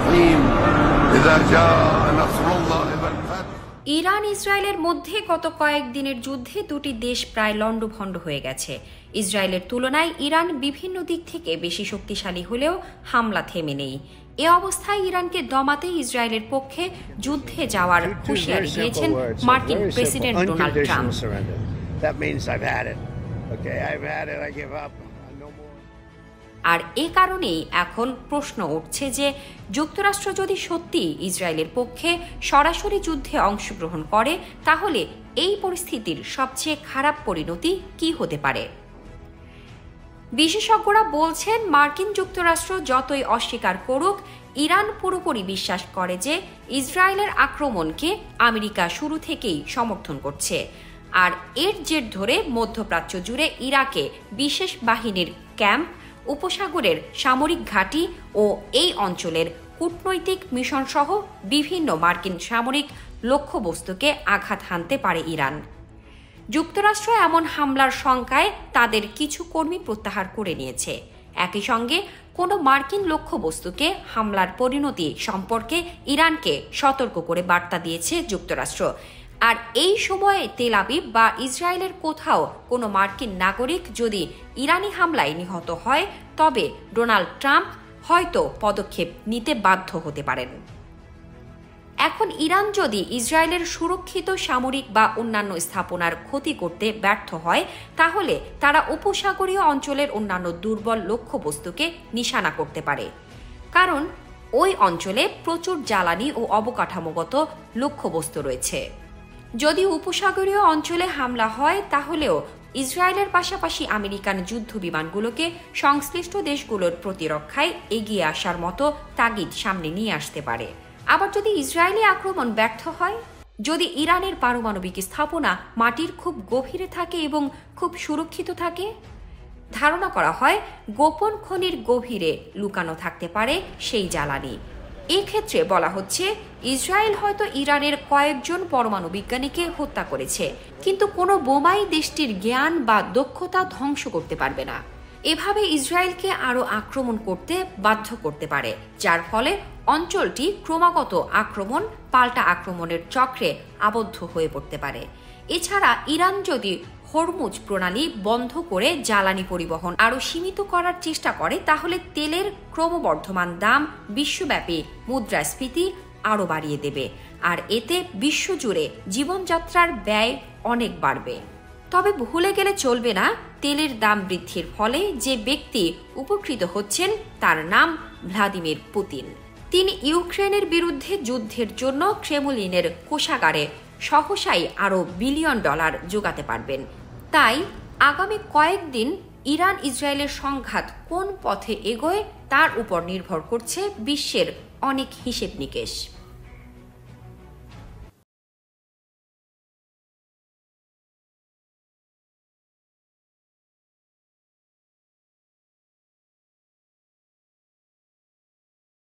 الرحيم إذا جاء نصر الله والفتح। Iran ইসরায়েলের মধ্যে গত কয়েকদিনের যুদ্ধে দুটি দেশ প্রায় লণ্ডভণ্ড হয়ে গেছে। ইসরায়েলের তুলনায় ইরান বিভিন্ন দিক থেকে বেশি শক্তিশালী হলেও হামলা থেমে নেই। এ অবস্থায় ইরানকে দমাতে ইসরায়েলের পক্ষে যুদ্ধে যাওয়ার হুঁশিয়ারি দিয়েছেন মার্কিন প্রেসিডেন্ট ডোনাল্ড ট্রাম্প। আর এ কারণেই এখন প্রশ্ন উঠছে যে যুক্তরাষ্ট্র যদি সত্যি ইসরায়েলের পক্ষে সরাসরি যুদ্ধে অংশগ্রহণ করে তাহলে এই পরিস্থিতির সবচেয়ে খারাপ পরিণতি কি হতে পারে। বিশেষজ্ঞরা বলছেন মার্কিন যুক্তরাষ্ট্র যতই অস্বীকার করুক, ইরান পুরোপুরি বিশ্বাস করে যে ইসরায়েলের আক্রমণকে আমেরিকা শুরু থেকেই সমর্থন করছে। আর এর জের ধরে মধ্যপ্রাচ্য জুড়ে ইরাকে বিশেষ বাহিনীর ক্যাম্প, উপসাগরের সামরিক ঘাঁটি ও এই অঞ্চলের কূটনৈতিক মিশন সহ বিভিন্ন মার্কিন সামরিক লক্ষ্যবস্তুকে আঘাত হানতে পারে ইরান। যুক্তরাষ্ট্র এমন হামলার শঙ্কায় তাদের কিছু কর্মী প্রত্যাহার করে নিয়েছে। একই সঙ্গে কোনো মার্কিন লক্ষ্যবস্তুকে হামলার পরিণতি সম্পর্কে ইরানকে সতর্ক করে বার্তা দিয়েছে যুক্তরাষ্ট্র। আর এই সময়ে তেল আবিব বা ইসরায়েলের কোথাও কোনো মার্কিন নাগরিক যদি ইরানি হামলায় নিহত হয় তবে ডোনাল্ড ট্রাম্প হয়তো পদক্ষেপ নিতে বাধ্য হতে পারেন। এখন ইরান যদি ইসরায়েলের সুরক্ষিত সামরিক বা অন্যান্য স্থাপনার ক্ষতি করতে ব্যর্থ হয় তাহলে তারা উপসাগরীয় অঞ্চলের অন্যান্য দুর্বল লক্ষ্যবস্তুকে নিশানা করতে পারে, কারণ ওই অঞ্চলে প্রচুর জ্বালানি ও অবকাঠামোগত লক্ষ্যবস্তু রয়েছে। যদি উপসাগরীয় অঞ্চলে হামলা হয় তাহলেও ইসরায়েলের পাশাপাশি আমেরিকান যুদ্ধ বিমানগুলোকে সংশ্লিষ্ট দেশগুলোর প্রতিরক্ষায় এগিয়ে আসার মতো তাগিদ সামনে নিয়ে আসতে পারে। আবার যদি ইসরায়েলি আক্রমণ ব্যর্থ হয়, যদি ইরানের পারমাণবিক স্থাপনা মাটির খুব গভীরে থাকে এবং খুব সুরক্ষিত থাকে, ধারণা করা হয় গোপন খনির গভীরে লুকানো থাকতে পারে সেই জ্বালানি। এক্ষেত্রে বলা হচ্ছে ইসরায়েল হয়তো ইরানের কয়েকজন পরমাণু বিজ্ঞানীকে হত্যা করেছে, কিন্তু কোনো বোমাই দেশটির জ্ঞান বা দক্ষতা ধ্বংস করতে পারবে না। এভাবে ইসরায়েলকে আরও আক্রমণ করতে বাধ্য করতে পারে, যার ফলে অঞ্চলটি ক্রমাগত আক্রমণ পাল্টা আক্রমণের চক্রে আবদ্ধ হয়ে পড়তে পারে। এছাড়া ইরান যদি হরমুজ প্রণালী বন্ধ করে জ্বালানি পরিবহন আরও সীমিত করার চেষ্টা করে তাহলে তেলের ক্রমবর্ধমান দাম বিশ্বব্যাপী মুদ্রাস্ফীতি আরও বাড়িয়ে দেবে, আর এতে বিশ্বজুড়ে জীবনযাত্রার ব্যয় অনেক বাড়বে। তবে ভুলে গেলে চলবে না, তেলের দাম বৃদ্ধির ফলে যে ব্যক্তি উপকৃত হচ্ছেন তার নাম ভ্লাদিমির পুতিন। তিনি ইউক্রেনের বিরুদ্ধে যুদ্ধের জন্য ক্রেমলিনের কোষাগারে সহসাই আরও বিলিয়ন ডলার যোগাতে পারবেন। তাই আগামী কয়েকদিন ইরান ইসরায়েলের সংঘাত কোন পথে এগোয় তার উপর নির্ভর করছে বিশ্বের অনেক হিসেব নিকেশ।